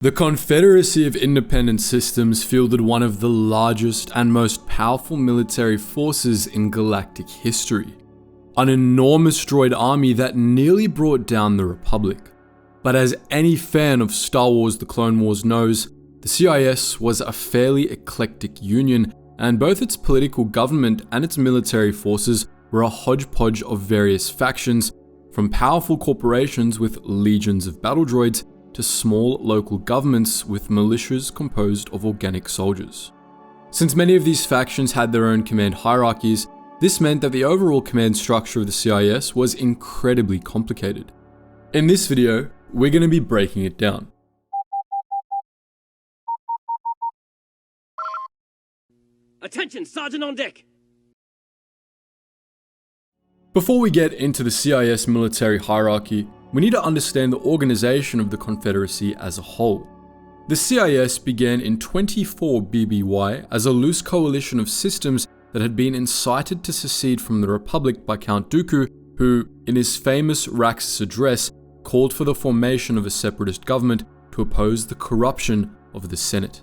The Confederacy of Independent Systems fielded one of the largest and most powerful military forces in galactic history. An enormous droid army that nearly brought down the Republic. But as any fan of Star Wars: The Clone Wars knows, the CIS was a fairly eclectic union, and both its political government and its military forces were a hodgepodge of various factions, from powerful corporations with legions of battle droids to small local governments with militias composed of organic soldiers. Since many of these factions had their own command hierarchies, this meant that the overall command structure of the CIS was incredibly complicated. In this video, we're going to be breaking it down. Attention, Sergeant on deck! Before we get into the CIS military hierarchy, we need to understand the organization of the Confederacy as a whole. The CIS began in 24 BBY as a loose coalition of systems that had been incited to secede from the Republic by Count Dooku, who, in his famous Raxus address, called for the formation of a separatist government to oppose the corruption of the Senate.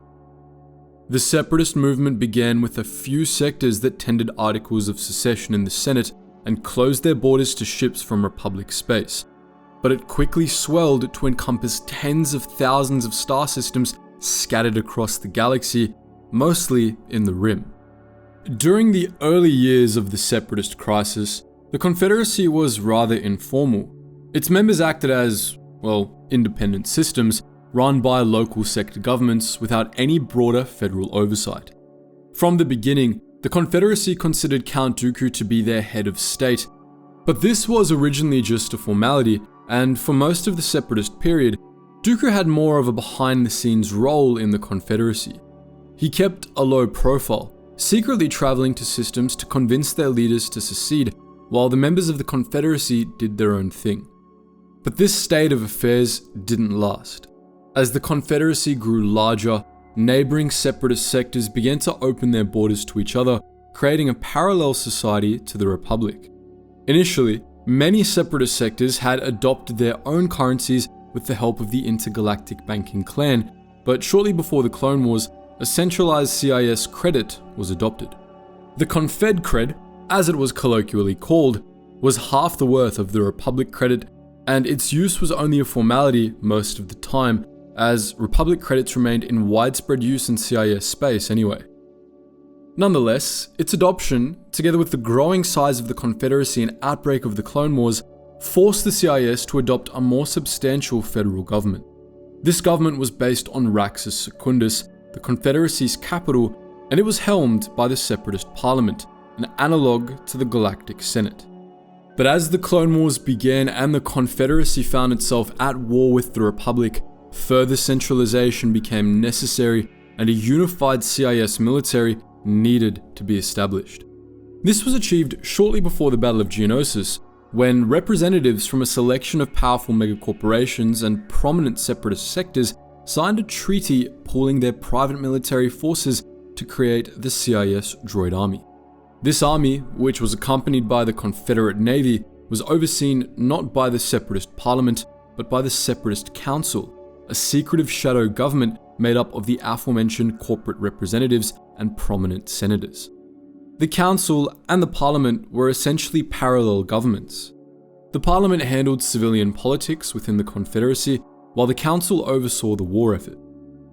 The separatist movement began with a few sectors that tendered articles of secession in the Senate and closed their borders to ships from Republic space. But it quickly swelled to encompass tens of thousands of star systems scattered across the galaxy, mostly in the Rim. During the early years of the Separatist crisis, the Confederacy was rather informal. Its members acted as, independent systems run by local sector governments without any broader federal oversight. From the beginning, the Confederacy considered Count Dooku to be their head of state, but this was originally just a formality, and for most of the Separatist period, Dooku had more of a behind-the-scenes role in the Confederacy. He kept a low profile, secretly traveling to systems to convince their leaders to secede, while the members of the Confederacy did their own thing. But this state of affairs didn't last. As the Confederacy grew larger, neighboring Separatist sectors began to open their borders to each other, creating a parallel society to the Republic. Initially, many Separatist sectors had adopted their own currencies with the help of the Intergalactic Banking Clan, but shortly before the Clone Wars, a centralized CIS credit was adopted. The Confed cred, as it was colloquially called, was half the worth of the Republic credit, and its use was only a formality most of the time, as Republic credits remained in widespread use in CIS space anyway. Nonetheless, its adoption, together with the growing size of the Confederacy and outbreak of the Clone Wars, forced the CIS to adopt a more substantial federal government. This government was based on Raxus Secundus, the Confederacy's capital, and it was helmed by the Separatist Parliament, an analogue to the Galactic Senate. But as the Clone Wars began and the Confederacy found itself at war with the Republic, further centralization became necessary and a unified CIS military needed to be established. This was achieved shortly before the Battle of Geonosis, when representatives from a selection of powerful megacorporations and prominent separatist sectors signed a treaty pooling their private military forces to create the CIS Droid Army. This army, which was accompanied by the Confederate Navy, was overseen not by the Separatist Parliament, but by the Separatist Council, a secretive shadow government made up of the aforementioned corporate representatives and prominent senators. The Council and the Parliament were essentially parallel governments. The Parliament handled civilian politics within the Confederacy, while the Council oversaw the war effort.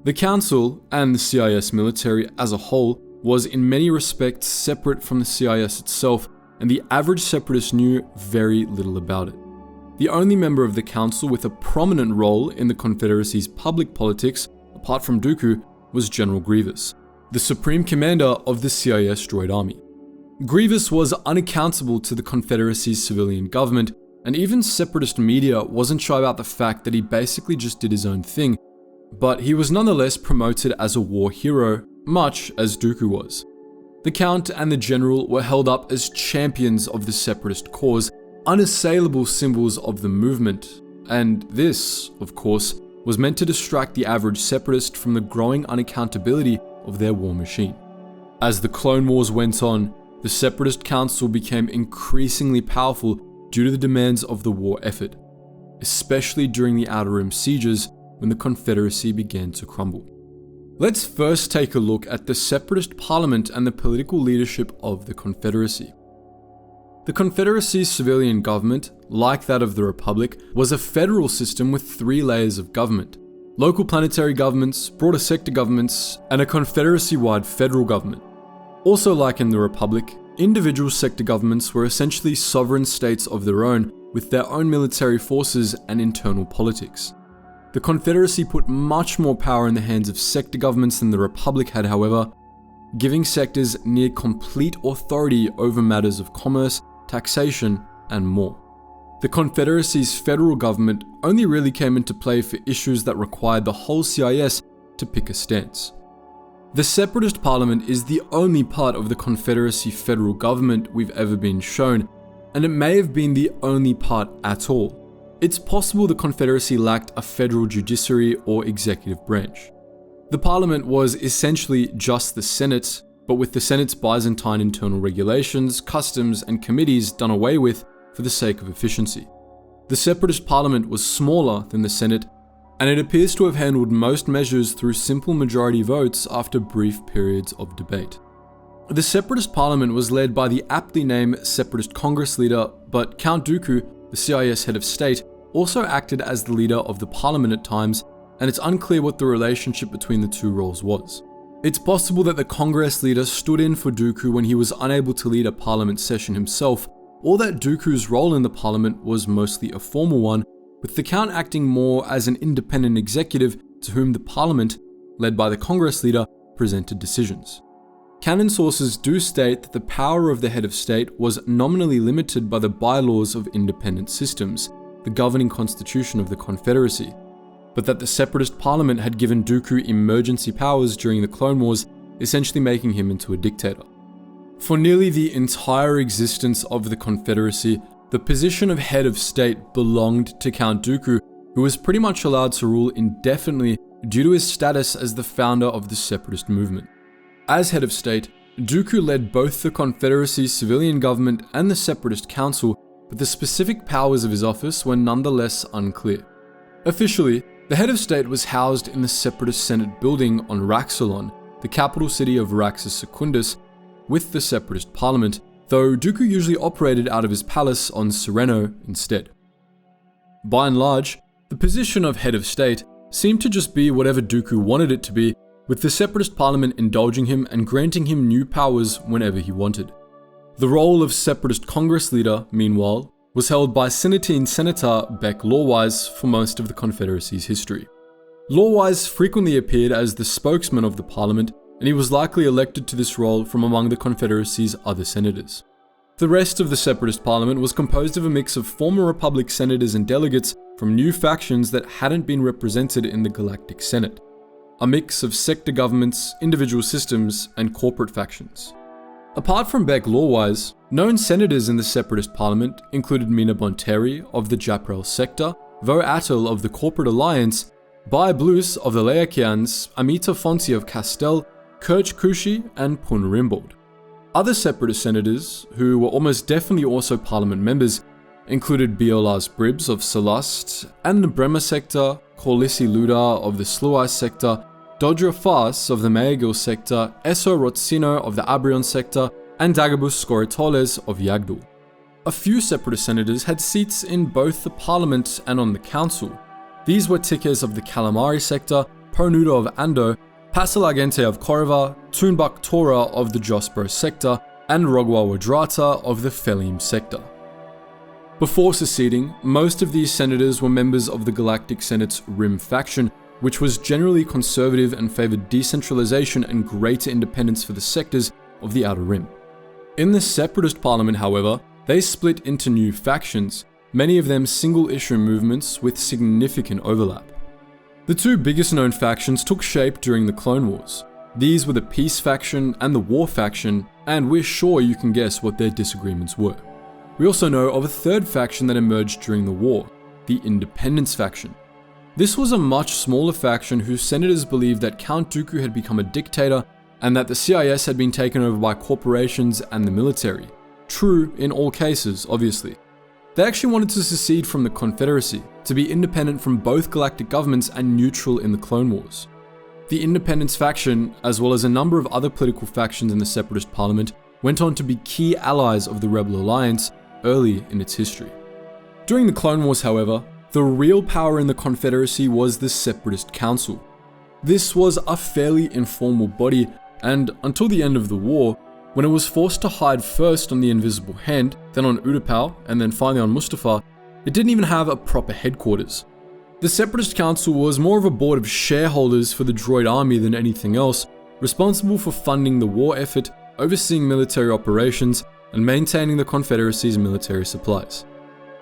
The Council, and the CIS military as a whole, was in many respects separate from the CIS itself, and the average separatist knew very little about it. The only member of the Council with a prominent role in the Confederacy's public politics, apart from Dooku, was General Grievous, the Supreme Commander of the CIS Droid Army. Grievous was unaccountable to the Confederacy's civilian government, and even separatist media wasn't shy about the fact that he basically just did his own thing, but he was nonetheless promoted as a war hero, much as Dooku was. The Count and the General were held up as champions of the separatist cause, unassailable symbols of the movement, and this, of course, was meant to distract the average separatist from the growing unaccountability of their war machine. As the Clone Wars went on, the Separatist Council became increasingly powerful due to the demands of the war effort, especially during the Outer Rim sieges, when the Confederacy began to crumble. Let's first take a look at the Separatist Parliament and the political leadership of the Confederacy. The Confederacy's civilian government, like that of the Republic, was a federal system with 3 layers of government: local planetary governments, broader sector governments, and a Confederacy-wide federal government. Also, like in the Republic, individual sector governments were essentially sovereign states of their own, with their own military forces and internal politics. The Confederacy put much more power in the hands of sector governments than the Republic had, however, giving sectors near complete authority over matters of commerce, taxation, and more. The Confederacy's federal government only really came into play for issues that required the whole CIS to pick a stance. The Separatist Parliament is the only part of the Confederacy federal government we've ever been shown, and it may have been the only part at all. It's possible the Confederacy lacked a federal judiciary or executive branch. The Parliament was essentially just the Senate, but with the Senate's Byzantine internal regulations, customs, and committees done away with for the sake of efficiency. The Separatist Parliament was smaller than the Senate, and it appears to have handled most measures through simple majority votes after brief periods of debate. The Separatist Parliament was led by the aptly named Separatist Congress leader, but Count Dooku, the CIS head of state, also acted as the leader of the Parliament at times, and it's unclear what the relationship between the two roles was. It's possible that the Congress leader stood in for Dooku when he was unable to lead a Parliament session himself, or that Dooku's role in the Parliament was mostly a formal one, with the Count acting more as an independent executive to whom the Parliament, led by the Congress leader, presented decisions. Canon sources do state that the power of the head of state was nominally limited by the bylaws of independent systems, the governing constitution of the Confederacy, but that the Separatist Parliament had given Dooku emergency powers during the Clone Wars, essentially making him into a dictator. For nearly the entire existence of the Confederacy, the position of head of state belonged to Count Dooku, who was pretty much allowed to rule indefinitely due to his status as the founder of the Separatist movement. As head of state, Dooku led both the Confederacy's civilian government and the Separatist Council, but the specific powers of his office were nonetheless unclear. Officially, the head of state was housed in the Separatist Senate building on Raxilon, the capital city of Raxus Secundus, with the Separatist Parliament, though Dooku usually operated out of his palace on Sereno instead. By and large, the position of head of state seemed to just be whatever Dooku wanted it to be, with the Separatist Parliament indulging him and granting him new powers whenever he wanted. The role of Separatist Congress leader, meanwhile, was held by Senatine Senator Beck Lawwise for most of the Confederacy's history. Lawwise frequently appeared as the spokesman of the Parliament, and he was likely elected to this role from among the Confederacy's other senators. The rest of the Separatist Parliament was composed of a mix of former Republic senators and delegates from new factions that hadn't been represented in the Galactic Senate. A mix of sector governments, individual systems, and corporate factions. Apart from Beck Lawwise, known senators in the Separatist Parliament included Mina Bonteri of the Japrel sector, Vo Attal of the Corporate Alliance, Bai Blus of the Layakians, Amita Fonti of Castel, Kirch Kushi, and Pun Rimbaud. Other Separatist senators, who were almost definitely also Parliament members, included Biolas Bribs of Celast, and the Bremer sector, Corlissi Luda of the Sluai sector, Dodra Fas of the Mayagil sector, Esso Rotzino of the Abrion sector, and Dagobus Scoritoles of Yagdul. A few Separatist senators had seats in both the Parliament and on the Council. These were Tikes of the Calamari sector, Ponuda of Ando, Pasalagente of Korva, Tunbak Tora of the Jospro sector, and Rogwa Wadrata of the Felim sector. Before seceding, most of these senators were members of the Galactic Senate's Rim faction, which was generally conservative and favoured decentralisation and greater independence for the sectors of the Outer Rim. In the Separatist Parliament, however, they split into new factions, many of them single-issue movements with significant overlap. The two biggest known factions took shape during the Clone Wars. These were the Peace faction and the War faction, and we're sure you can guess what their disagreements were. We also know of a third faction that emerged during the war, the Independence faction. This was a much smaller faction whose senators believed that Count Dooku had become a dictator and that the CIS had been taken over by corporations and the military. True in all cases, obviously. They actually wanted to secede from the Confederacy, to be independent from both galactic governments and neutral in the Clone Wars. The Independence faction, as well as a number of other political factions in the Separatist Parliament, went on to be key allies of the Rebel Alliance early in its history. During the Clone Wars, however, the real power in the Confederacy was the Separatist Council. This was a fairly informal body, and until the end of the war, when it was forced to hide first on the Invisible Hand, then on Utapau, and then finally on Mustafar, it didn't even have a proper headquarters. The Separatist Council was more of a board of shareholders for the Droid Army than anything else, responsible for funding the war effort, overseeing military operations, and maintaining the Confederacy's military supplies.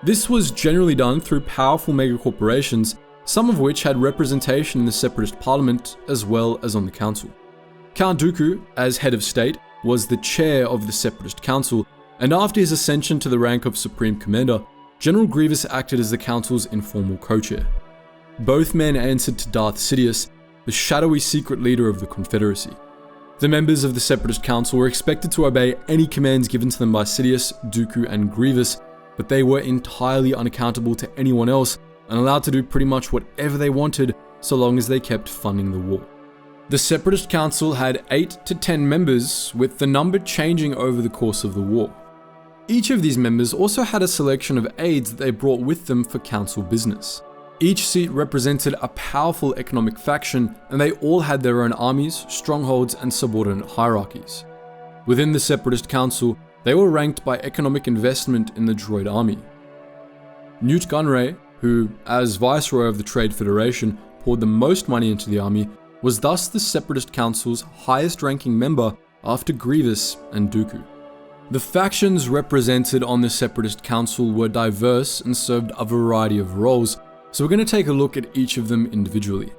This was generally done through powerful megacorporations, some of which had representation in the Separatist Parliament as well as on the Council. Count Dooku, as head of state, was the chair of the Separatist Council, and after his ascension to the rank of Supreme Commander, General Grievous acted as the Council's informal co-chair. Both men answered to Darth Sidious, the shadowy secret leader of the Confederacy. The members of the Separatist Council were expected to obey any commands given to them by Sidious, Dooku, and Grievous, but they were entirely unaccountable to anyone else and allowed to do pretty much whatever they wanted so long as they kept funding the war. The Separatist Council had 8 to 10 members, with the number changing over the course of the war. Each of these members also had a selection of aides that they brought with them for council business. Each seat represented a powerful economic faction, and they all had their own armies, strongholds, and subordinate hierarchies. Within the Separatist Council, they were ranked by economic investment in the Droid Army. Newt Gunray, who, as Viceroy of the Trade Federation, poured the most money into the army, was thus the Separatist Council's highest-ranking member after Grievous and Dooku. The factions represented on the Separatist Council were diverse and served a variety of roles, so we're going to take a look at each of them individually.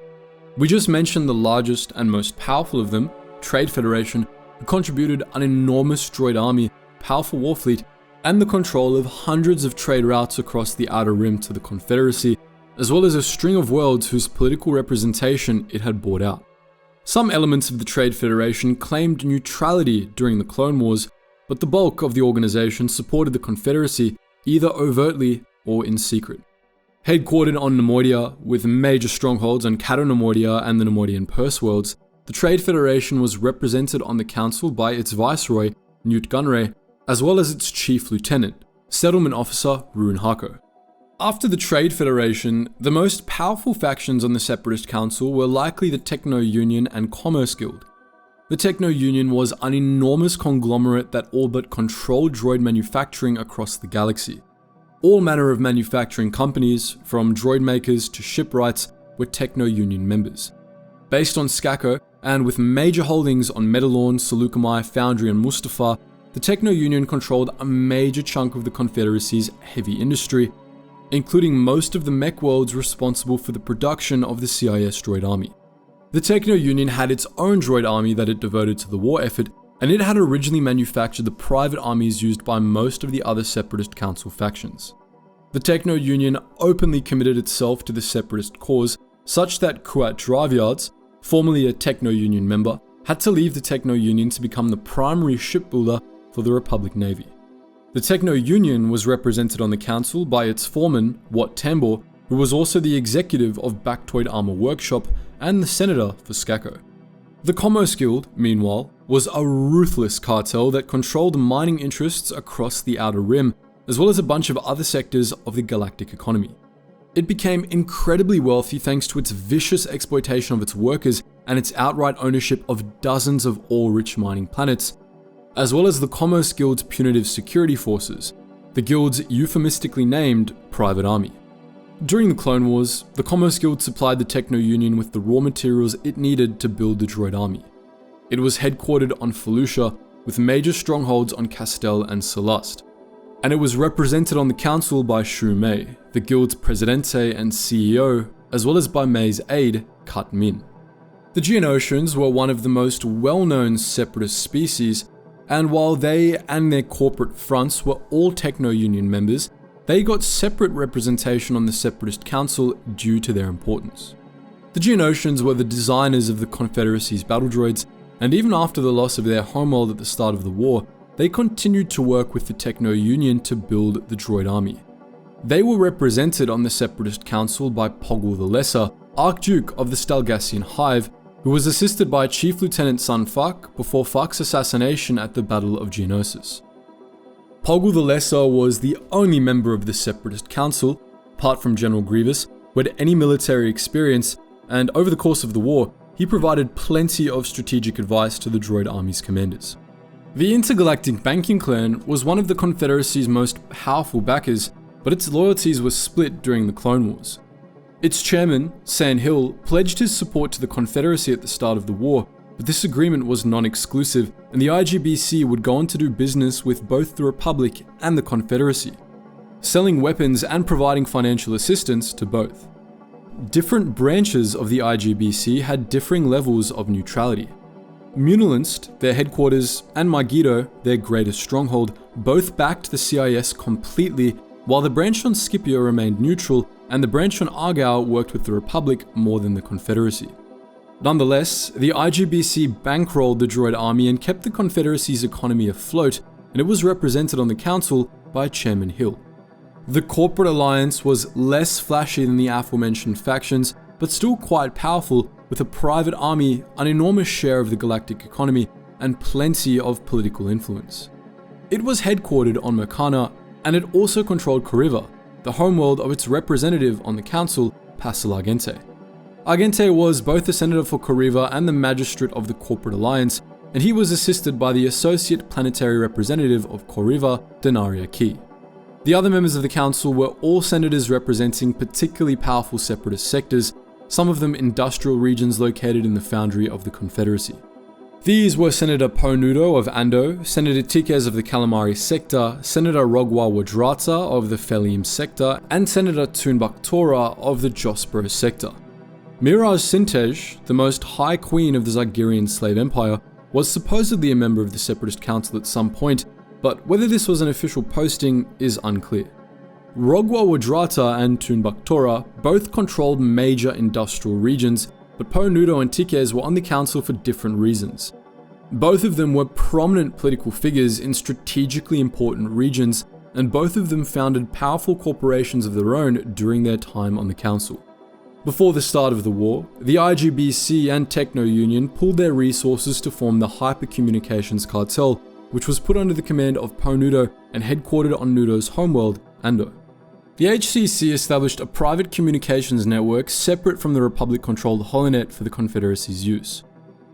We just mentioned the largest and most powerful of them, Trade Federation, who contributed an enormous droid army, powerful war fleet, and the control of hundreds of trade routes across the Outer Rim to the Confederacy, as well as a string of worlds whose political representation it had bought out. Some elements of the Trade Federation claimed neutrality during the Clone Wars, but the bulk of the organization supported the Confederacy either overtly or in secret. Headquartered on Nemoidia, with major strongholds on Cato Nemoidia and the Nemoidian Purse Worlds, the Trade Federation was represented on the Council by its Viceroy, Newt Gunray, as well as its Chief Lieutenant, Settlement Officer Rune Harko. After the Trade Federation, the most powerful factions on the Separatist Council were likely the Techno Union and Commerce Guild. The Techno Union was an enormous conglomerate that all but controlled droid manufacturing across the galaxy. All manner of manufacturing companies, from droid makers to shipwrights, were Techno Union members. Based on Skako, and with major holdings on Medalorn, Seleucami, Foundry, and Mustafar, the Techno Union controlled a major chunk of the Confederacy's heavy industry, including most of the mech worlds responsible for the production of the CIS droid army. The Techno Union had its own droid army that it devoted to the war effort, and it had originally manufactured the private armies used by most of the other Separatist Council factions. The Techno Union openly committed itself to the Separatist cause, such that Kuat Dravyards, formerly a Techno Union member, had to leave the Techno Union to become the primary shipbuilder for the Republic Navy. The Techno Union was represented on the Council by its foreman, Wat Tambor, who was also the executive of Bactoid Armor Workshop and the senator for Skako. The Commerce Guild, meanwhile, was a ruthless cartel that controlled mining interests across the Outer Rim, as well as a bunch of other sectors of the galactic economy. It became incredibly wealthy thanks to its vicious exploitation of its workers and its outright ownership of dozens of ore-rich mining planets, as well as the Commerce Guild's punitive security forces, the guild's euphemistically named Private Army. During the Clone Wars, the Commerce Guild supplied the Techno Union with the raw materials it needed to build the droid army. It was headquartered on Felucia, with major strongholds on Castel and Celeste, and it was represented on the Council by Shu Mei, the guild's Presidente and CEO, as well as by Mei's aide, Kat Min. The Geonosians were one of the most well-known Separatist species, and while they and their corporate fronts were all Techno Union members, they got separate representation on the Separatist Council due to their importance. The Geonosians were the designers of the Confederacy's battle droids, and even after the loss of their homeworld at the start of the war, they continued to work with the Techno Union to build the droid army. They were represented on the Separatist Council by Poggle the Lesser, Archduke of the Stalgassian Hive, who was assisted by Chief Lieutenant Sun Fuck before Fuck's assassination at the Battle of Geonosis. Poggle the Lesser was the only member of the Separatist Council, apart from General Grievous, who had any military experience, and over the course of the war, he provided plenty of strategic advice to the Droid Armies commanders. The Intergalactic Banking Clan was one of the Confederacy's most powerful backers, but its loyalties were split during the Clone Wars. Its chairman, San Hill, pledged his support to the Confederacy at the start of the war, but this agreement was non-exclusive, and the IGBC would go on to do business with both the Republic and the Confederacy, selling weapons and providing financial assistance to both. Different branches of the IGBC had differing levels of neutrality. Munilinst, their headquarters, and Megiddo, their greatest stronghold, both backed the CIS completely, while the branch on Scipio remained neutral, and the branch on Argyle worked with the Republic more than the Confederacy. Nonetheless, the IGBC bankrolled the Droid Army and kept the Confederacy's economy afloat, and it was represented on the Council by Chairman Hill. The corporate alliance was less flashy than the aforementioned factions, but still quite powerful, with a private army, an enormous share of the galactic economy, and plenty of political influence. It was headquartered on Meccana, and it also controlled Kariva, the homeworld of its representative on the council, Pascal Argente. Argente was both the senator for Kariva and the magistrate of the corporate alliance, and he was assisted by the associate planetary representative of Kariva, Denaria Key. The other members of the council were all senators representing particularly powerful separatist sectors, some of them industrial regions located in the foundry of the Confederacy. These were Senator Ponudo of Ando, Senator Tikes of the Calamari sector, Senator Rogwa Wadrata of the Felium sector, and Senator Tunbaktora of the Jospero sector. Miraj Sintej, the most high queen of the Zygerian slave empire, was supposedly a member of the Separatist Council at some point, but whether this was an official posting is unclear. Rogwa Wadrata and Tunbaktora both controlled major industrial regions, but Ponudo and Tikes were on the council for different reasons. Both of them were prominent political figures in strategically important regions, and both of them founded powerful corporations of their own during their time on the council. Before the start of the war, the IGBC and Techno Union pooled their resources to form the Hypercommunications Cartel, which was put under the command of Ponudo and headquartered on Nudo's homeworld, Ando. The HCC established a private communications network separate from the Republic-controlled Holonet for the Confederacy's use.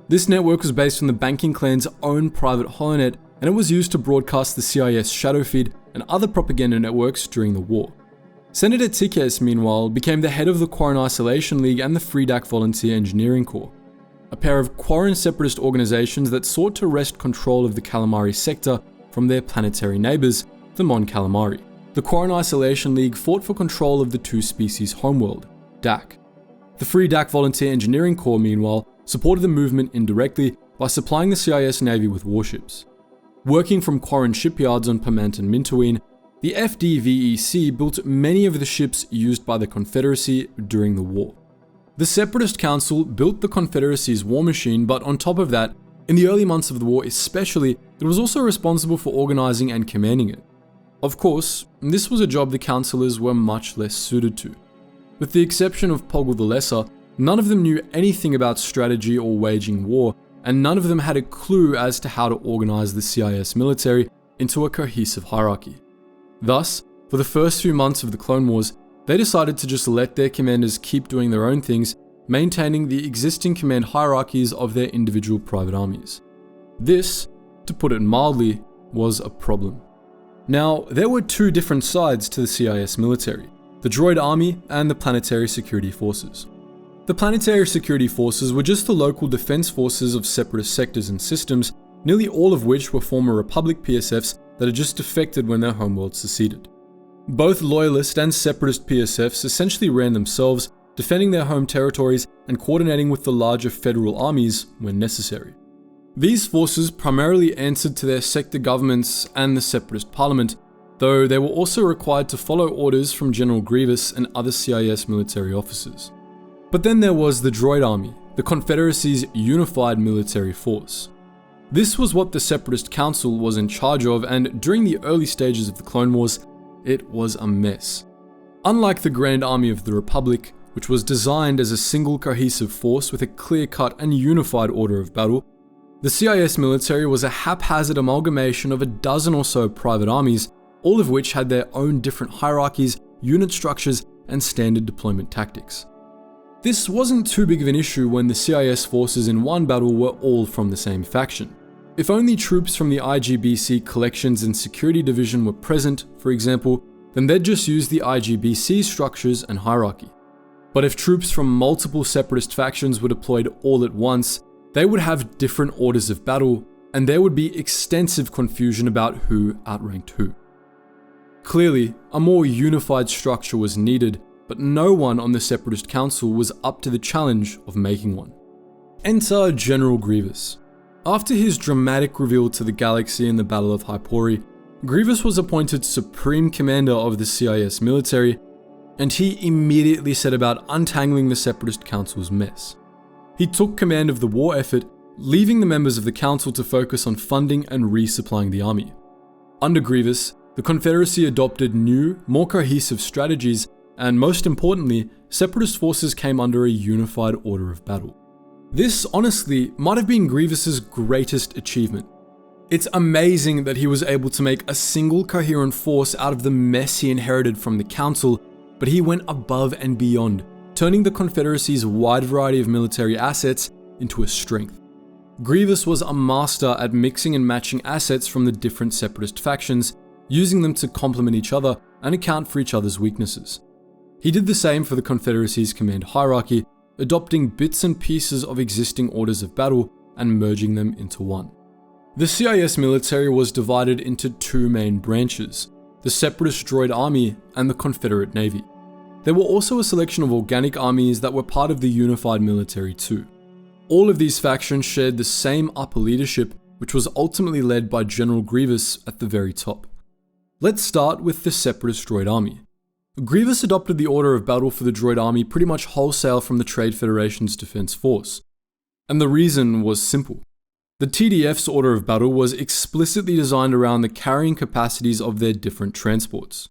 This network was based on the banking clan's own private Holonet, and it was used to broadcast the CIS shadow feed and other propaganda networks during the war. Senator Tikes, meanwhile, became the head of the Quarren Isolation League and the Freedak Volunteer Engineering Corps, a pair of Quarren separatist organizations that sought to wrest control of the Calamari sector from their planetary neighbors, the Mon Calamari. The Quarren Isolation League fought for control of the two-species homeworld, DAC. The Freedak Volunteer Engineering Corps, meanwhile, supported the movement indirectly by supplying the CIS Navy with warships. Working from Quarren shipyards on Pamant and Mintoween, the FDVEC built many of the ships used by the Confederacy during the war. The Separatist Council built the Confederacy's war machine, but on top of that, in the early months of the war especially, it was also responsible for organizing and commanding it. Of course, this was a job the councillors were much less suited to. With the exception of Poggle the Lesser, none of them knew anything about strategy or waging war, and none of them had a clue as to how to organize the CIS military into a cohesive hierarchy. Thus, for the first few months of the Clone Wars, they decided to just let their commanders keep doing their own things, maintaining the existing command hierarchies of their individual private armies. This, to put it mildly, was a problem. Now, there were two different sides to the CIS military, the Droid Army and the Planetary Security Forces. The Planetary Security Forces were just the local defense forces of separatist sectors and systems, nearly all of which were former Republic PSFs that had just defected when their homeworld seceded. Both Loyalist and Separatist PSFs essentially ran themselves, defending their home territories and coordinating with the larger federal armies when necessary. These forces primarily answered to their sector governments and the Separatist Parliament, though they were also required to follow orders from General Grievous and other CIS military officers. But then there was the Droid Army, the Confederacy's unified military force. This was what the Separatist Council was in charge of, and during the early stages of the Clone Wars, it was a mess. Unlike the Grand Army of the Republic, which was designed as a single cohesive force with a clear-cut and unified order of battle, the CIS military was a haphazard amalgamation of a dozen or so private armies, all of which had their own different hierarchies, unit structures, and standard deployment tactics. This wasn't too big of an issue when the CIS forces in one battle were all from the same faction. If only troops from the IGBC Collections and Security Division were present, for example, then they'd just use the IGBC structures and hierarchy. But if troops from multiple Separatist factions were deployed all at once, they would have different orders of battle, and there would be extensive confusion about who outranked who. Clearly, a more unified structure was needed, but no one on the Separatist Council was up to the challenge of making one. Enter General Grievous. After his dramatic reveal to the galaxy in the Battle of Hypori, Grievous was appointed Supreme Commander of the CIS military, and he immediately set about untangling the Separatist Council's mess. He took command of the war effort, leaving the members of the Council to focus on funding and resupplying the army. Under Grievous, the Confederacy adopted new, more cohesive strategies, and most importantly, Separatist forces came under a unified order of battle. This, honestly, might have been Grievous's greatest achievement. It's amazing that he was able to make a single coherent force out of the mess he inherited from the Council, but he went above and beyond, turning the Confederacy's wide variety of military assets into a strength. Grievous was a master at mixing and matching assets from the different Separatist factions, using them to complement each other and account for each other's weaknesses. He did the same for the Confederacy's command hierarchy, adopting bits and pieces of existing orders of battle and merging them into one. The CIS military was divided into two main branches, the Separatist Droid Army and the Confederate Navy. There were also a selection of organic armies that were part of the unified military too. All of these factions shared the same upper leadership, which was ultimately led by General Grievous at the very top. Let's start with the Separatist Droid Army. Grievous adopted the order of battle for the Droid Army pretty much wholesale from the Trade Federation's Defense Force. And the reason was simple. The TDF's order of battle was explicitly designed around the carrying capacities of their different transports.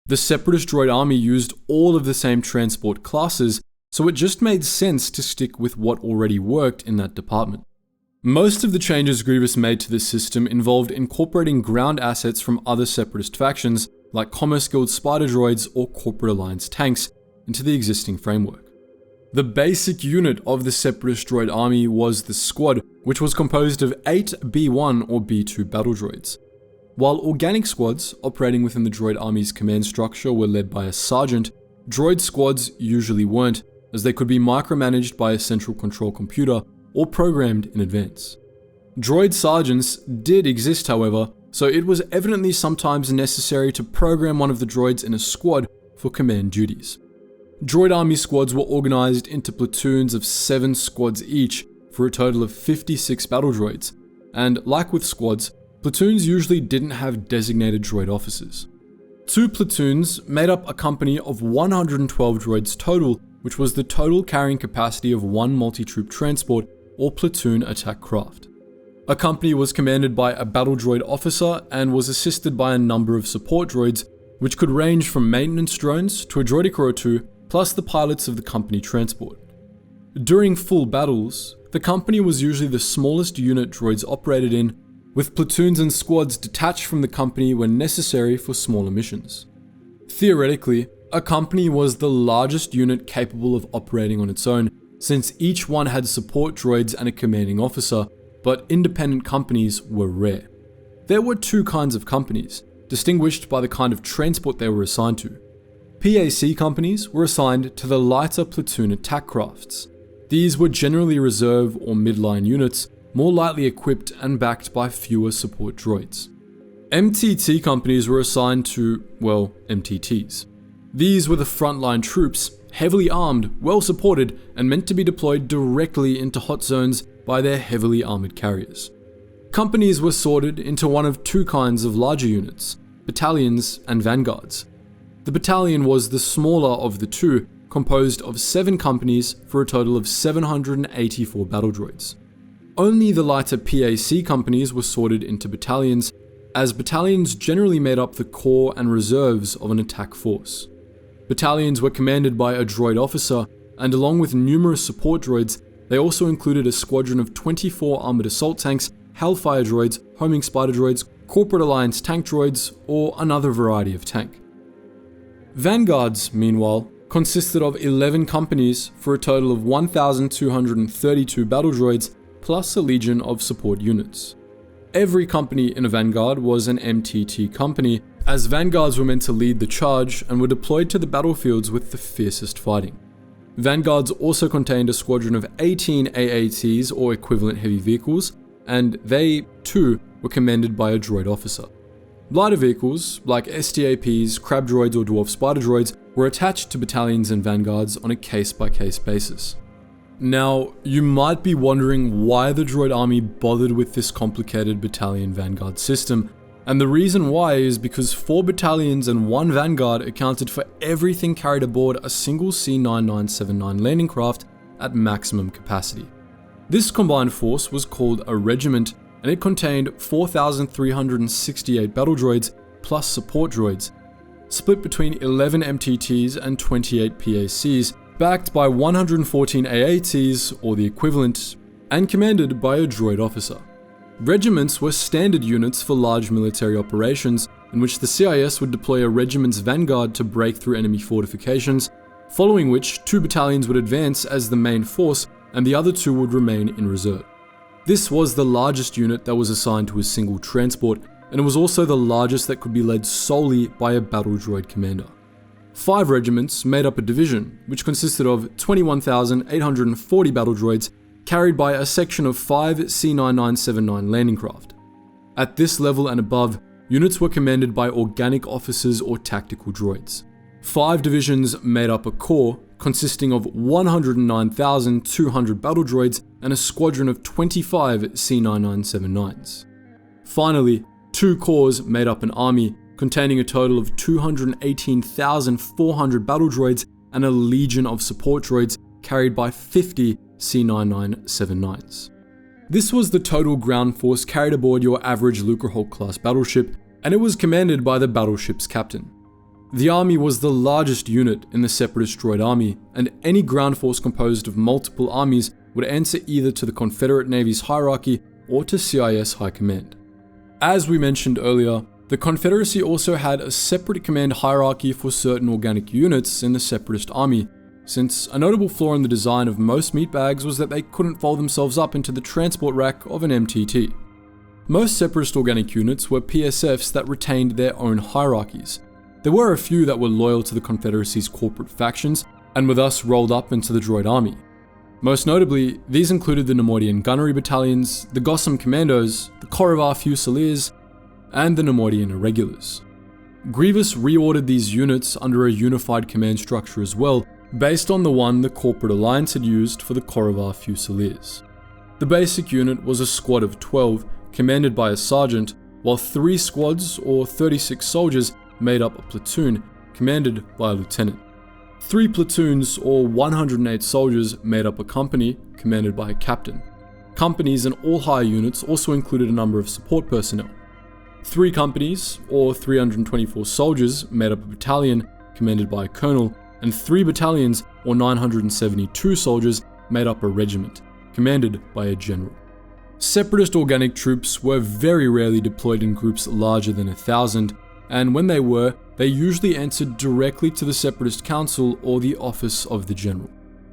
The Separatist Droid Army used all of the same transport classes, so it just made sense to stick with what already worked in that department. Most of the changes Grievous made to this system involved incorporating ground assets from other Separatist factions, like Commerce Guild Spider Droids or Corporate Alliance tanks, into the existing framework. The basic unit of the Separatist Droid Army was the Squad, which was composed of 8 B1 or B2 battle droids. While organic squads operating within the Droid Army's command structure were led by a sergeant, droid squads usually weren't, as they could be micromanaged by a central control computer or programmed in advance. Droid sergeants did exist, however, so it was evidently sometimes necessary to program one of the droids in a squad for command duties. Droid Army squads were organized into platoons of 7 squads each for a total of 56 battle droids, and like with squads, platoons usually didn't have designated droid officers. 2 platoons made up a company of 112 droids total, which was the total carrying capacity of one multi-troop transport or platoon attack craft. A company was commanded by a battle droid officer and was assisted by a number of support droids, which could range from maintenance drones to a droideka or two, plus the pilots of the company transport. During full battles, the company was usually the smallest unit droids operated in, with platoons and squads detached from the company when necessary for smaller missions. Theoretically, a company was the largest unit capable of operating on its own, since each one had support droids and a commanding officer, but independent companies were rare. There were 2 kinds of companies, distinguished by the kind of transport they were assigned to. PAC companies were assigned to the lighter platoon attack crafts. These were generally reserve or midline units, more lightly equipped and backed by fewer support droids. MTT companies were assigned to, well, MTTs. These were the frontline troops, heavily armed, well supported, and meant to be deployed directly into hot zones by their heavily armored carriers. Companies were sorted into one of 2 kinds of larger units, battalions and vanguards. The battalion was the smaller of the 2, composed of 7 companies for a total of 784 battle droids. Only the lighter PAC companies were sorted into battalions, as battalions generally made up the core and reserves of an attack force. Battalions were commanded by a droid officer, and along with numerous support droids, they also included a squadron of 24 armored assault tanks, Hellfire droids, homing spider droids, Corporate Alliance tank droids, or another variety of tank. Vanguards, meanwhile, consisted of 11 companies for a total of 1,232 battle droids, plus a legion of support units. Every company in a Vanguard was an MTT company, as Vanguards were meant to lead the charge and were deployed to the battlefields with the fiercest fighting. Vanguards also contained a squadron of 18 AATs or equivalent heavy vehicles, and they, too, were commanded by a droid officer. Lighter vehicles, like STAPs, crab droids or dwarf spider droids, were attached to battalions and vanguards on a case-by-case basis. Now, you might be wondering why the Droid Army bothered with this complicated battalion vanguard system, and the reason why is because 4 battalions and 1 vanguard accounted for everything carried aboard a single C-9979 landing craft at maximum capacity. This combined force was called a regiment, and it contained 4,368 battle droids plus support droids, split between 11 MTTs and 28 PACs, backed by 114 AATs, or the equivalent, and commanded by a droid officer. Regiments were standard units for large military operations, in which the CIS would deploy a regiment's vanguard to break through enemy fortifications, following which 2 battalions would advance as the main force and the other 2 would remain in reserve. This was the largest unit that was assigned to a single transport, and it was also the largest that could be led solely by a battle droid commander. 5 regiments made up a division, which consisted of 21,840 battle droids carried by a section of 5 C-9979 landing craft. At this level and above, units were commanded by organic officers or tactical droids. 5 divisions made up a corps consisting of 109,200 battle droids and a squadron of 25 C-9979s. Finally, 2 corps made up an army containing a total of 218,400 battle droids and a legion of support droids carried by 50 C-9979s. This was the total ground force carried aboard your average Lucrehulk class battleship, and it was commanded by the battleship's captain. The army was the largest unit in the Separatist Droid Army, and any ground force composed of multiple armies would answer either to the Confederate Navy's hierarchy or to CIS High Command. As we mentioned earlier, the Confederacy also had a separate command hierarchy for certain organic units in the Separatist Army, since a notable flaw in the design of most meatbags was that they couldn't fold themselves up into the transport rack of an MTT. Most Separatist organic units were PSFs that retained their own hierarchies. There were a few that were loyal to the Confederacy's corporate factions, and were thus rolled up into the Droid Army. Most notably, these included the Nemoidian Gunnery Battalions, the Gossam Commandos, the Korrivar Fusiliers, and the Nemoidian Irregulars. Grievous reordered these units under a unified command structure as well, based on the one the Corporate Alliance had used for the Korrivar Fusiliers. The basic unit was a squad of 12, commanded by a sergeant, while 3 squads, or 36 soldiers, made up a platoon, commanded by a lieutenant. 3 platoons, or 108 soldiers, made up a company, commanded by a captain. Companies and all higher units also included a number of support personnel. 3 companies, or 324 soldiers, made up a battalion, commanded by a colonel, and 3 battalions, or 972 soldiers, made up a regiment, commanded by a general. Separatist organic troops were very rarely deployed in groups larger than 1,000, and when they were, they usually answered directly to the Separatist Council or the Office of the General.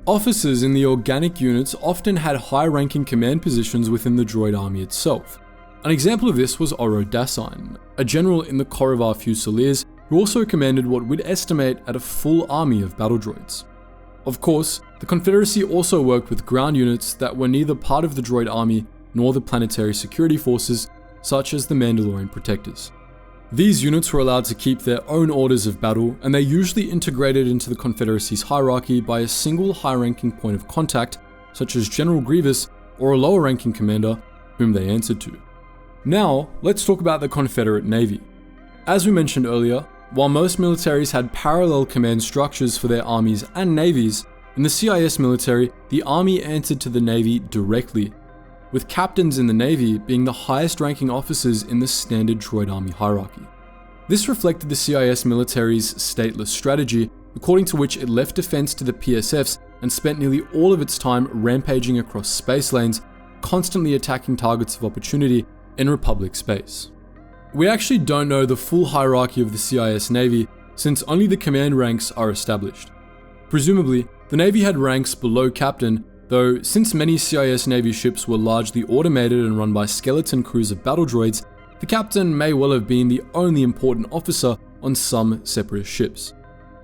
Officers in the organic units often had high-ranking command positions within the Droid Army itself. An example of this was Oro Dasein, a general in the Korrivar Fusiliers who also commanded what we'd estimate at a full army of battle droids. Of course, the Confederacy also worked with ground units that were neither part of the Droid Army nor the planetary security forces, such as the Mandalorian Protectors. These units were allowed to keep their own orders of battle, and they usually integrated into the Confederacy's hierarchy by a single high-ranking point of contact, such as General Grievous or a lower-ranking commander whom they answered to. Now, let's talk about the Confederate Navy. As we mentioned earlier, while most militaries had parallel command structures for their armies and navies, in the CIS military, the Army answered to the Navy directly, with captains in the Navy being the highest ranking officers in the standard Droid Army hierarchy. This reflected the CIS military's stateless strategy, according to which it left defense to the PSFs and spent nearly all of its time rampaging across space lanes, constantly attacking targets of opportunity in Republic space. We actually don't know the full hierarchy of the CIS Navy, since only the command ranks are established. Presumably, the Navy had ranks below captain, though since many CIS Navy ships were largely automated and run by skeleton crews of battle droids, the captain may well have been the only important officer on some Separatist ships.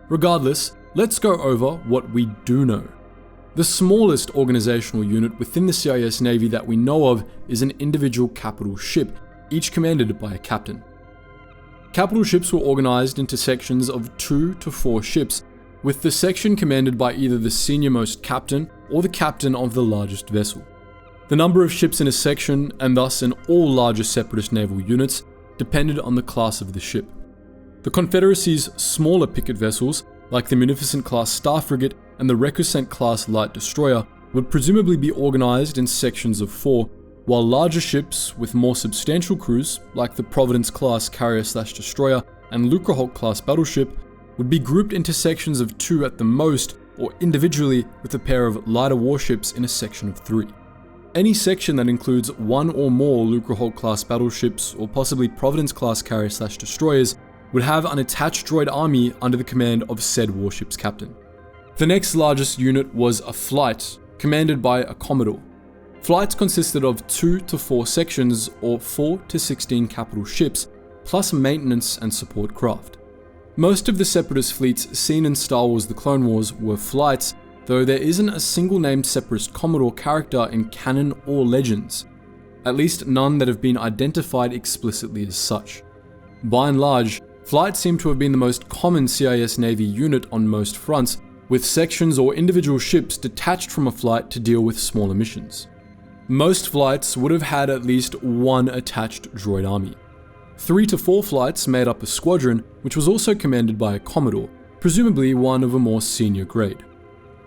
Regardless, let's go over what we do know. The smallest organizational unit within the CIS Navy that we know of is an individual capital ship, each commanded by a captain. Capital ships were organized into sections of 2 to 4 ships, with the section commanded by either the senior-most captain or the captain of the largest vessel. The number of ships in a section, and thus in all larger Separatist naval units, depended on the class of the ship. The Confederacy's smaller picket vessels, like the Munificent-class Star Frigate and the Recusant-class Light Destroyer, would presumably be organized in sections of 4, while larger ships with more substantial crews, like the Providence-class Carrier/Destroyer and Lucrehulk-class battleship, would be grouped into sections of 2 at the most, or individually with a pair of lighter warships in a section of 3. Any section that includes one or more Lucrehulk-class battleships or possibly Providence-class Carrier/Destroyers would have an attached droid army under the command of said warship's captain. The next largest unit was a flight, commanded by a Commodore. Flights consisted of 2 to 4 sections or 4 to 16 capital ships, plus maintenance and support craft. Most of the Separatist fleets seen in Star Wars The Clone Wars were flights, though there isn't a single named Separatist Commodore character in canon or legends, at least none that have been identified explicitly as such. By and large, flights seem to have been the most common CIS Navy unit on most fronts, with sections or individual ships detached from a flight to deal with smaller missions. Most flights would have had at least one attached droid army. 3 to 4 flights made up a squadron, which was also commanded by a Commodore, presumably one of a more senior grade.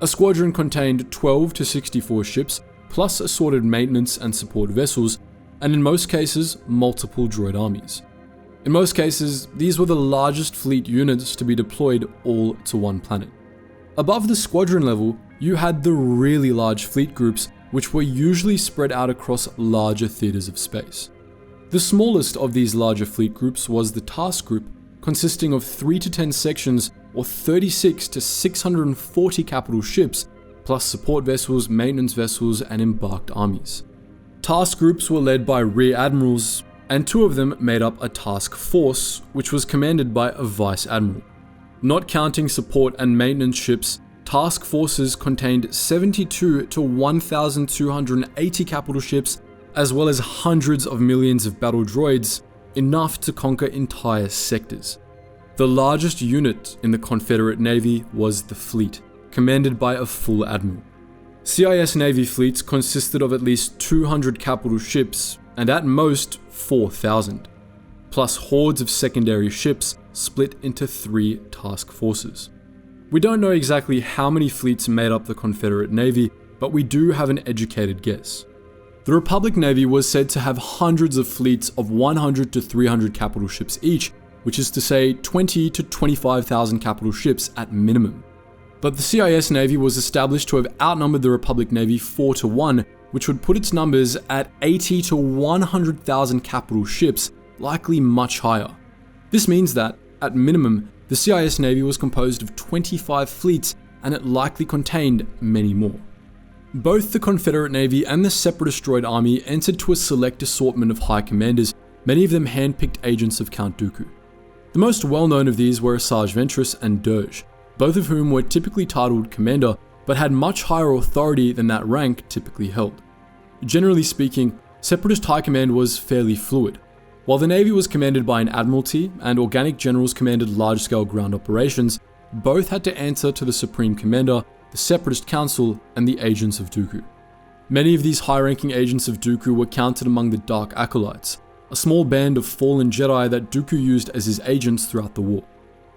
A squadron contained 12 to 64 ships, plus assorted maintenance and support vessels, and in most cases, multiple droid armies. In most cases, these were the largest fleet units to be deployed all to one planet. Above the squadron level, you had the really large fleet groups, which were usually spread out across larger theaters of space. The smallest of these larger fleet groups was the task group, consisting of 3 to 10 sections or 36 to 640 capital ships, plus support vessels, maintenance vessels, and embarked armies. Task groups were led by rear admirals, and 2 of them made up a task force, which was commanded by a vice admiral. Not counting support and maintenance ships, task forces contained 72 to 1,280 capital ships, as well as hundreds of millions of battle droids, enough to conquer entire sectors. The largest unit in the Confederate Navy was the fleet, commanded by a full admiral. CIS Navy fleets consisted of at least 200 capital ships, and at most 4,000, plus hordes of secondary ships split into 3 task forces. We don't know exactly how many fleets made up the Confederate Navy, but we do have an educated guess. The Republic Navy was said to have hundreds of fleets of 100 to 300 capital ships each, which is to say 20 to 25,000 capital ships at minimum. But the CIS Navy was established to have outnumbered the Republic Navy 4 to 1, which would put its numbers at 80 to 100,000 capital ships, likely much higher. This means that, at minimum, the CIS Navy was composed of 25 fleets, and it likely contained many more. Both the Confederate Navy and the Separatist Droid Army entered to a select assortment of high commanders, many of them hand-picked agents of Count Dooku. The most well-known of these were Asajj Ventress and Dirge, both of whom were typically titled Commander, but had much higher authority than that rank typically held. Generally speaking, Separatist High Command was fairly fluid. While the Navy was commanded by an Admiralty and organic generals commanded large-scale ground operations, both had to answer to the Supreme Commander, the Separatist Council, and the agents of Dooku. Many of these high-ranking agents of Dooku were counted among the Dark Acolytes, a small band of fallen Jedi that Dooku used as his agents throughout the war.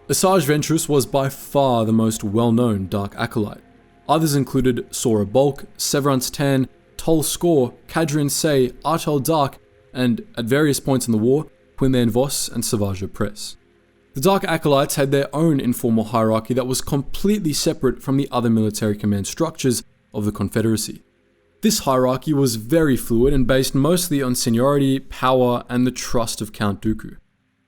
Asajj Ventress was by far the most well-known Dark Acolyte. Others included Sora Bulk, Severance Tan, Tol Skor, Cadrian Say, Artel Dark, and, at various points in the war, Quinlan Vos and Savage Press. The Dark Acolytes had their own informal hierarchy that was completely separate from the other military command structures of the Confederacy. This hierarchy was very fluid and based mostly on seniority, power, and the trust of Count Dooku.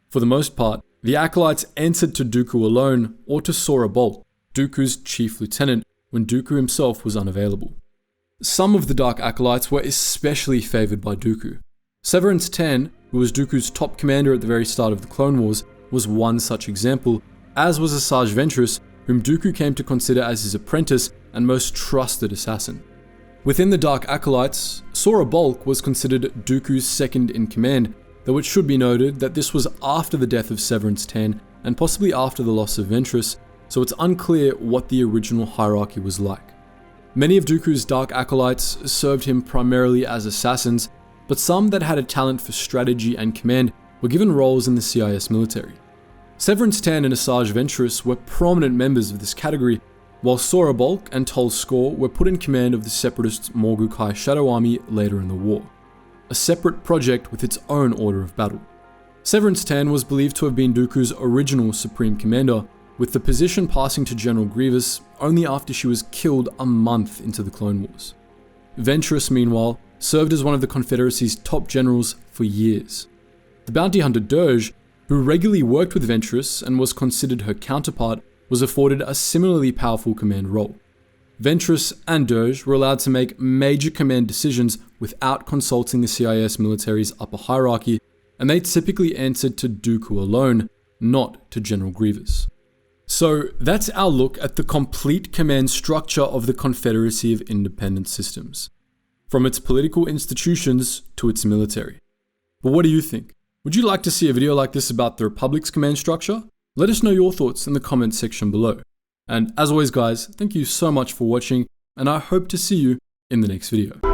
For the most part, the Acolytes answered to Dooku alone or to Sora Bulk, Dooku's chief lieutenant, when Dooku himself was unavailable. Some of the Dark Acolytes were especially favored by Dooku. Severance 10, who was Dooku's top commander at the very start of the Clone Wars, was one such example, as was Asajj Ventress, whom Dooku came to consider as his apprentice and most trusted assassin. Within the Dark Acolytes, Sora Bulk was considered Dooku's second in command, though it should be noted that this was after the death of Severance 10 and possibly after the loss of Ventress, so it's unclear what the original hierarchy was like. Many of Dooku's Dark Acolytes served him primarily as assassins, but some that had a talent for strategy and command were given roles in the CIS military. Severance 10 and Asajj Ventress were prominent members of this category, while Sora Bulk and Tol Skor were put in command of the Separatist Morgukai Shadow Army later in the war, a separate project with its own order of battle. Severance 10 was believed to have been Dooku's original Supreme Commander, with the position passing to General Grievous only after she was killed a month into the Clone Wars. Ventress, meanwhile, served as one of the Confederacy's top generals for years. The bounty hunter Dirge, who regularly worked with Ventress and was considered her counterpart, was afforded a similarly powerful command role. Ventress and Dirge were allowed to make major command decisions without consulting the CIS military's upper hierarchy, and they typically answered to Dooku alone, not to General Grievous. So that's our look at the complete command structure of the Confederacy of Independent Systems, from its political institutions to its military. But what do you think? Would you like to see a video like this about the Republic's command structure? Let us know your thoughts in the comments section below. And as always guys, thank you so much for watching, and I hope to see you in the next video.